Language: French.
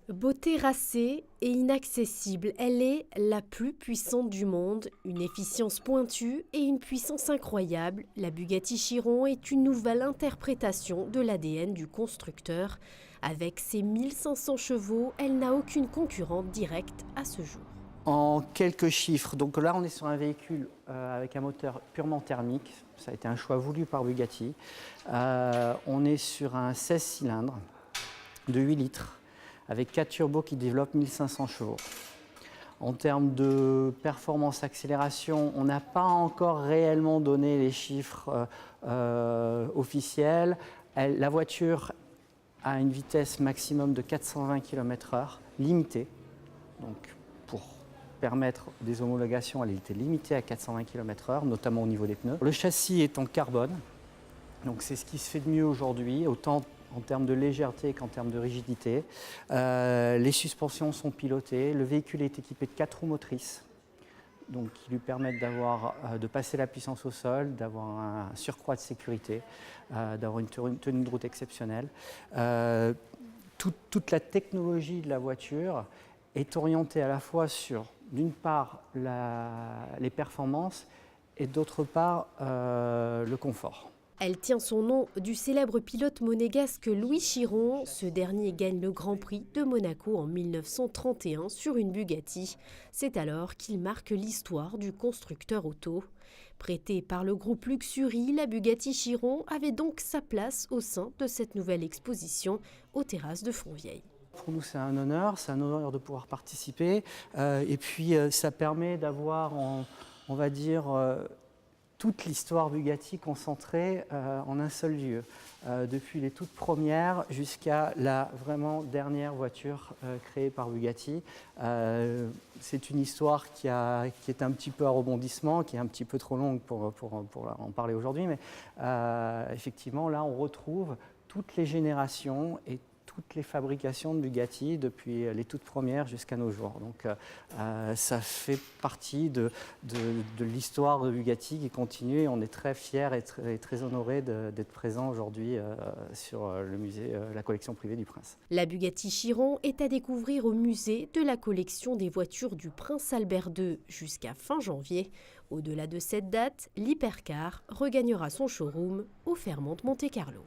Beauté racée et inaccessible, elle est la plus puissante du monde. Une efficience pointue et une puissance incroyable, la Bugatti Chiron est une nouvelle interprétation de l'ADN du constructeur. Avec ses 1500 chevaux, elle n'a aucune concurrente directe à ce jour. En quelques chiffres, donc là on est sur un véhicule avec un moteur purement thermique, ça a été un choix voulu par Bugatti. On est sur un 16 cylindres de 8 litres avec 4 turbos qui développent 1500 chevaux. En termes de performance accélération, on n'a pas encore réellement donné les chiffres officiels. La voiture a une vitesse maximum de 420 km/h, limitée. Donc, pour permettre des homologations, elle était limitée à 420 km/h, notamment au niveau des pneus. Le châssis est en carbone, donc c'est ce qui se fait de mieux aujourd'hui, autant en termes de légèreté qu'en termes de rigidité. Les suspensions sont pilotées, le véhicule est équipé de 4 roues motrices, donc qui lui permettent de passer la puissance au sol, d'avoir un surcroît de sécurité, d'avoir une tenue de route exceptionnelle. Toute la technologie de la voiture est orientée à la fois sur, d'une part, les performances et d'autre part, le confort. Elle tient son nom du célèbre pilote monégasque Louis Chiron. Ce dernier gagne le Grand Prix de Monaco en 1931 sur une Bugatti. C'est alors qu'il marque l'histoire du constructeur auto. Prêtée par le groupe Luxury, la Bugatti Chiron avait donc sa place au sein de cette nouvelle exposition aux terrasses de Fontvieille. Pour nous, c'est un honneur de pouvoir participer. Et puis, ça permet d'avoir, on va dire, toute l'histoire Bugatti concentrée en un seul lieu, depuis les toutes premières jusqu'à la vraiment dernière voiture créée par Bugatti. C'est une histoire qui est un petit peu à rebondissement, qui est un petit peu trop longue pour en parler aujourd'hui, mais effectivement là on retrouve toutes les générations et toutes les fabrications de Bugatti depuis les toutes premières jusqu'à nos jours. Donc ça fait partie de l'histoire de Bugatti qui continue et on est très fiers et très honorés d'être présents aujourd'hui sur le musée, la collection privée du Prince. La Bugatti Chiron est à découvrir au musée de la collection des voitures du Prince Albert II jusqu'à fin janvier. Au-delà de cette date, l'hypercar regagnera son showroom au Fairmont Monte-Carlo.